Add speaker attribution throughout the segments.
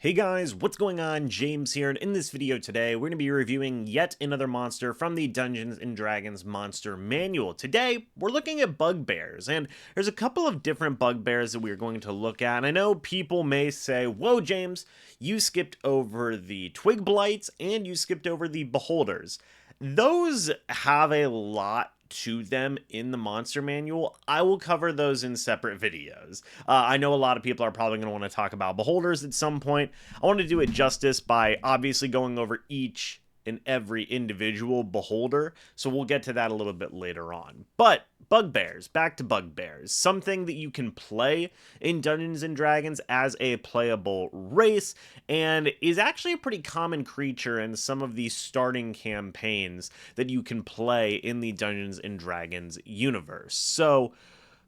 Speaker 1: Hey guys, what's going on? James here, and in this video today, we're going to be reviewing yet another monster from the Dungeons & Dragons Monster Manual. Today, we're looking at bugbears, and there's a couple of different bugbears that we're going to look at, and I know people may say, whoa James, you skipped over the twig blights, and you skipped over the beholders. Those have a lot to them in the monster manual. I will cover those in separate videos. I know a lot of people are probably going to want to talk about beholders at some point. I want to do it justice by obviously going over each and every individual beholder, so we'll get to that a little bit later on. But bugbears, back to bugbears, something that you can play in Dungeons & Dragons as a playable race, and is actually a pretty common creature in some of the starting campaigns that you can play in the Dungeons & Dragons universe. So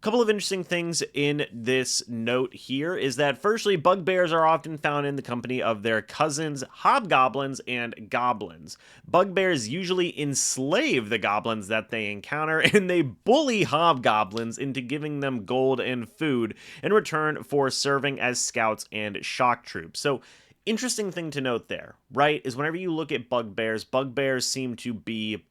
Speaker 1: couple of interesting things in this note here is that firstly, bugbears are often found in the company of their cousins, hobgoblins and goblins. Bugbears usually enslave the goblins that they encounter, and they bully hobgoblins into giving them gold and food in return for serving as scouts and shock troops. So interesting thing to note there, right, is whenever you look at bugbears, bugbears seem to be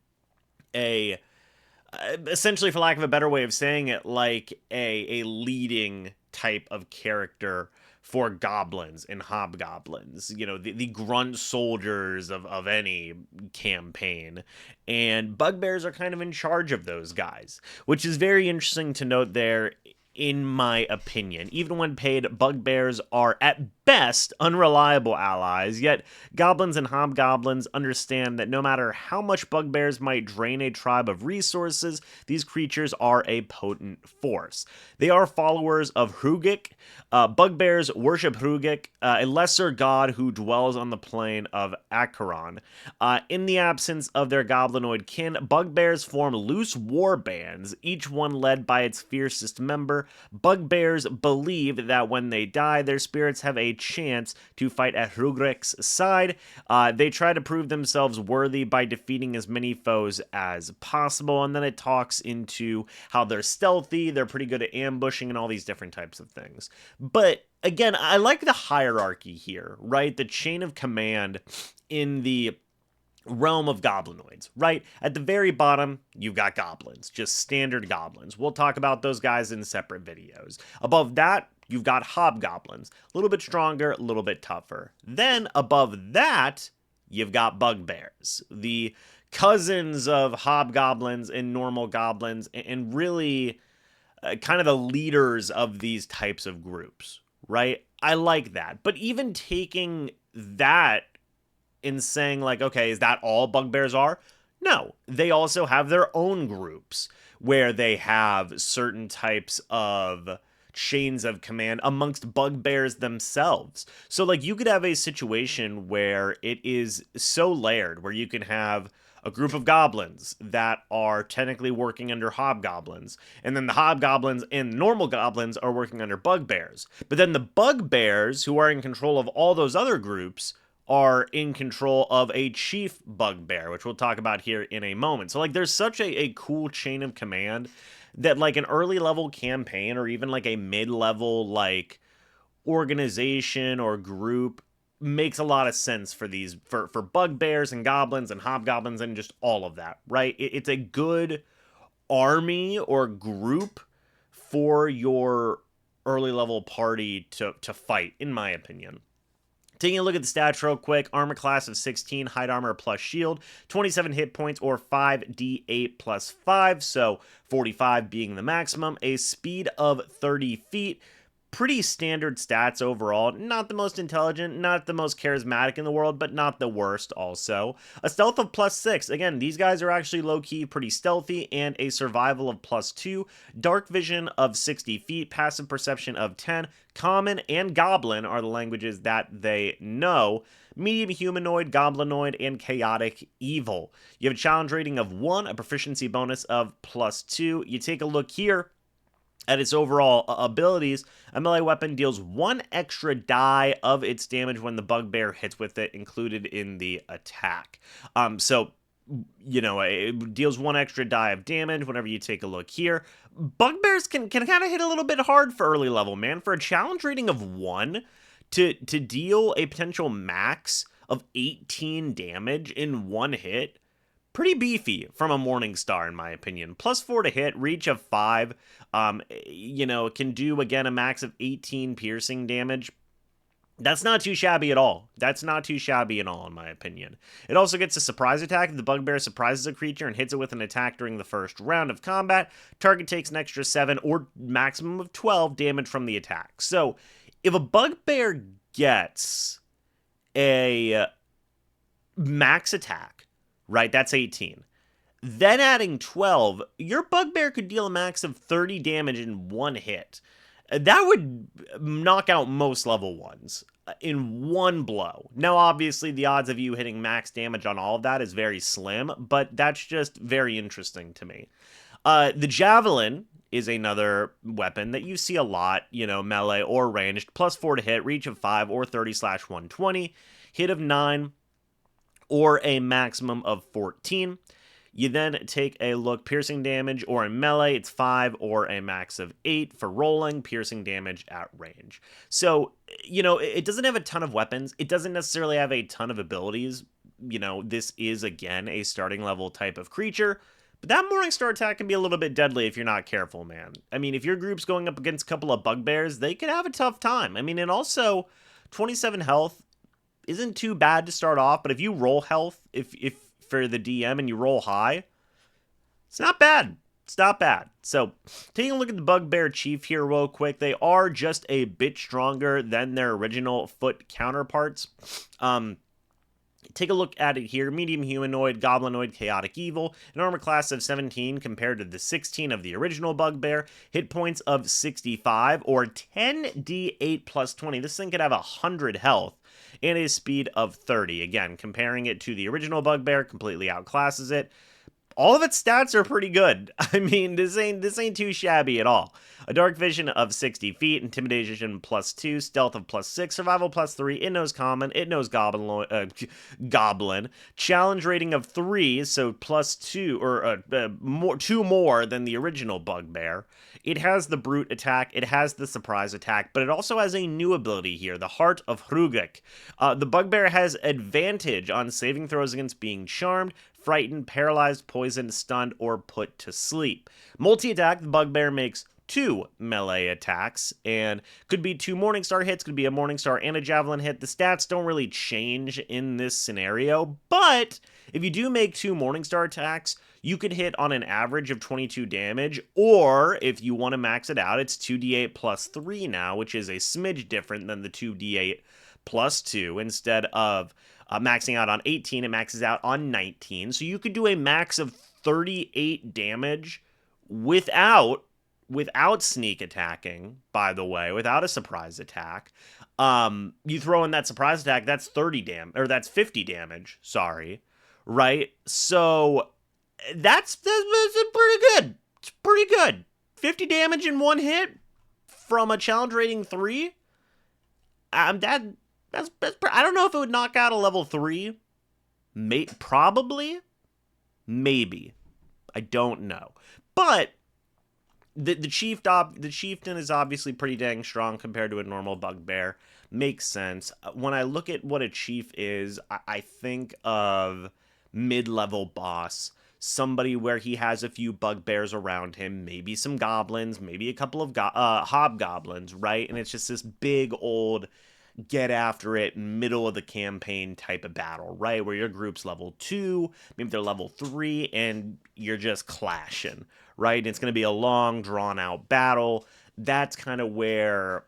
Speaker 1: essentially, for lack of a better way of saying it, like a leading type of character for goblins and hobgoblins, you know, the grunt soldiers of any campaign. And bugbears are kind of in charge of those guys, which is very interesting to note there. In my opinion, even when paid, bugbears are at best unreliable allies, yet goblins and hobgoblins understand that no matter how much bugbears might drain a tribe of resources, these creatures are a potent force. They are followers of Hrugik. Bugbears worship Hrugik, a lesser god who dwells on the plane of Acheron. In the absence of their goblinoid kin, bugbears form loose war bands, each one led by its fiercest member. Bugbears believe that when they die, their spirits have a chance to fight at Hrugik's side. They try to prove themselves worthy by defeating as many foes as possible, and then it talks into how they're stealthy, they're pretty good at ambushing, and all these different types of things. But again, I like the hierarchy here, right? The chain of command in the realm of goblinoids, right? At the very bottom, you've got goblins, just standard goblins. We'll talk about those guys in separate videos. Above that, you've got hobgoblins, a little bit stronger, a little bit tougher. Then above that, you've got bugbears, the cousins of hobgoblins and normal goblins, and really kind of the leaders of these types of groups, right? I like that. But even taking that in saying like, okay, is that all bugbears are? No, they also have their own groups where they have certain types of chains of command amongst bugbears themselves. So like you could have a situation where it is so layered, where you can have a group of goblins that are technically working under hobgoblins, and then the hobgoblins and normal goblins are working under bugbears. But then the bugbears, who are in control of all those other groups, are in control of a chief bugbear, which we'll talk about here in a moment. So like there's such a cool chain of command that like an early level campaign or even like a mid-level like organization or group makes a lot of sense for these for bugbears and goblins and hobgoblins and just all of that, right? It's a good army or group for your early level party to fight, in my opinion. Taking a look at the stats real quick, armor class of 16, height armor plus shield, 27 hit points or 5d8 plus 5, so 45 being the maximum, a speed of 30 feet, pretty standard stats overall. Not the most intelligent, not the most charismatic in the world, but not the worst also. A stealth of +6. Again, these guys are actually low-key pretty stealthy, and a survival of +2. Dark vision of 60 feet, passive perception of 10. Common and goblin are the languages that they know. Medium humanoid, goblinoid, and chaotic evil. You have a challenge rating of 1, a proficiency bonus of +2. You take a look here at its overall abilities. A melee weapon deals 1 extra die of its damage when the bugbear hits with it, included in the attack. So, you know, it deals 1 extra die of damage whenever you take a look here. Bugbears can kind of hit a little bit hard for early level, man. For a challenge rating of 1 to deal a potential max of 18 damage in one hit, pretty beefy from a Morningstar, in my opinion. +4 to hit, reach of 5. It can do, again, a max of 18 piercing damage. That's not too shabby at all. That's not too shabby at all, in my opinion. It also gets a surprise attack. If the Bugbear surprises a creature and hits it with an attack during the first round of combat, target takes an extra 7 or maximum of 12 damage from the attack. So, if a Bugbear gets a max attack, right, that's 18. Then adding 12, your Bugbear could deal a max of 30 damage in one hit. That would knock out most level 1s in one blow. Now, obviously, the odds of you hitting max damage on all of that is very slim, but that's just very interesting to me. The Javelin is another weapon that you see a lot, melee or ranged. +4 to hit, reach of 5 or 30/120, hit of 9 or a maximum of 14. You then take a look, piercing damage, or in melee, it's 5 or a max of 8 for rolling, piercing damage at range. So, it doesn't have a ton of weapons. It doesn't necessarily have a ton of abilities. This is, again, a starting level type of creature. But that Morningstar attack can be a little bit deadly if you're not careful, man. I mean, if your group's going up against a couple of Bugbears, they could have a tough time. I mean, and also, 27 health isn't too bad to start off, but if you roll health, if for the DM and you roll high, it's not bad. It's not bad. So, taking a look at the Bugbear Chief here real quick, they are just a bit stronger than their original foot counterparts. Take a look at it here. Medium humanoid, goblinoid, chaotic evil, an armor class of 17 compared to the 16 of the original Bugbear. Hit points of 65 or 10d8 plus 20. This thing could have 100 health and a speed of 30. Again, comparing it to the original Bugbear, completely outclasses it. All of its stats are pretty good. I mean, this ain't too shabby at all. A dark vision of 60 feet, intimidation +2, stealth of +6, survival +3, it knows common, it knows goblin, challenge rating of 3, so +2 or 2 more than the original Bugbear. It has the brute attack, it has the surprise attack, but it also has a new ability here, the Heart of Hrugek. The Bugbear has advantage on saving throws against being charmed, frightened, paralyzed, poisoned, stunned, or put to sleep. Multi-attack, the Bugbear makes 2 melee attacks, and could be 2 Morningstar hits, could be a Morningstar and a Javelin hit. The stats don't really change in this scenario, but if you do make 2 Morningstar attacks, you could hit on an average of 22 damage, or if you want to max it out, it's 2d8 plus 3 now, which is a smidge different than the 2d8 plus 2. Instead of maxing out on 18, it maxes out on 19. So you could do a max of 38 damage without sneak attacking, by the way, without a surprise attack. You throw in that surprise attack, that's 50 damage, sorry. Right? So that's pretty good. It's pretty good. 50 damage in one hit from a challenge rating 3. I don't know if it would knock out a level 3. Probably. Maybe. I don't know. But the chieftain is obviously pretty dang strong compared to a normal Bugbear. Makes sense. When I look at what a chief is, I think of mid-level boss. Somebody where he has a few Bugbears around him, maybe some goblins, maybe a couple of hobgoblins, right? And it's just this big old get after it middle of the campaign type of battle, right? Where your group's level 2, maybe they're level 3, and you're just clashing, right? It's going to be a long, drawn-out battle. That's kind of where,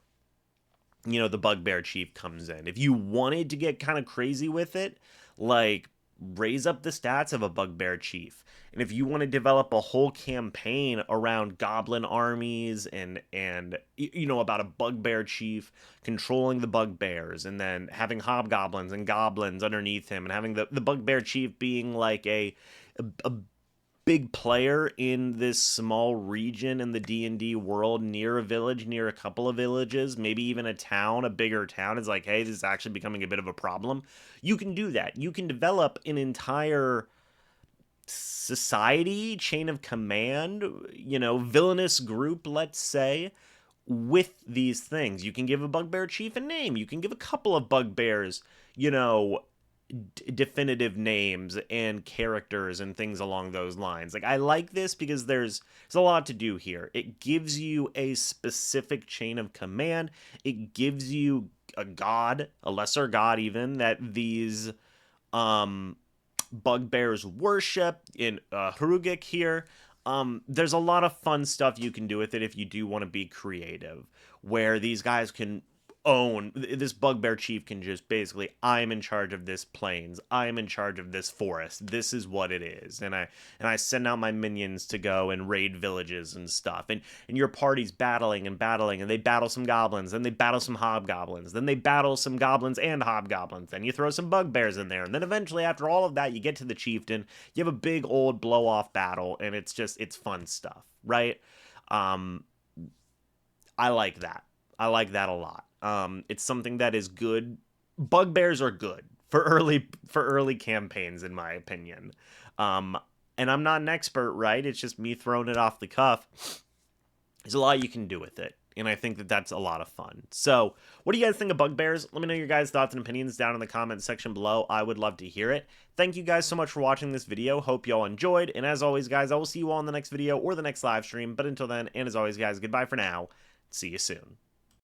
Speaker 1: the Bugbear Chief comes in. If you wanted to get kind of crazy with it, like, raise up the stats of a Bugbear Chief. And if you want to develop a whole campaign around goblin armies and about a Bugbear Chief controlling the bugbears and then having hobgoblins and goblins underneath him and having the Bugbear Chief being like a big player in this small region in the D&D world, near a village, near a couple of villages, maybe even a town, a bigger town, is like, hey, this is actually becoming a bit of a problem. You can do that. You can develop an entire society, chain of command, villainous group, let's say, with these things. You can give a bugbear chief a name. You can give a couple of bugbears, you know, definitive names and characters and things along those lines. Like, I like this because there's a lot to do here. It gives you a specific chain of command. It gives you a god, a lesser god even, that these um bugbears worship in Hrugik here. There's a lot of fun stuff you can do with it if you do want to be creative, where these guys can own this bugbear chief can just basically, I'm in charge of this plains, I'm in charge of this forest, this is what it is, and I send out my minions to go and raid villages and stuff, and your party's battling and battling, and they battle some goblins, then they battle some hobgoblins, then they battle some goblins and hobgoblins, then you throw some bugbears in there, and then eventually after all of that you get to the chieftain, you have a big old blow off battle, and it's fun stuff, right? um I like that. I like that a lot. It's something that is good. Bugbears are good for early campaigns, in my opinion. Um, and I'm not an expert, right? It's just me throwing it off the cuff. There's a lot you can do with it, and I think that that's a lot of fun. So, what do you guys think of Bugbears? Let me know your guys' thoughts and opinions down in the comment section below. I would love to hear it. Thank you guys so much for watching this video. Hope y'all enjoyed, and as always, guys, I will see you all in the next video or the next live stream. But until then, and as always, guys, goodbye for now. See you soon.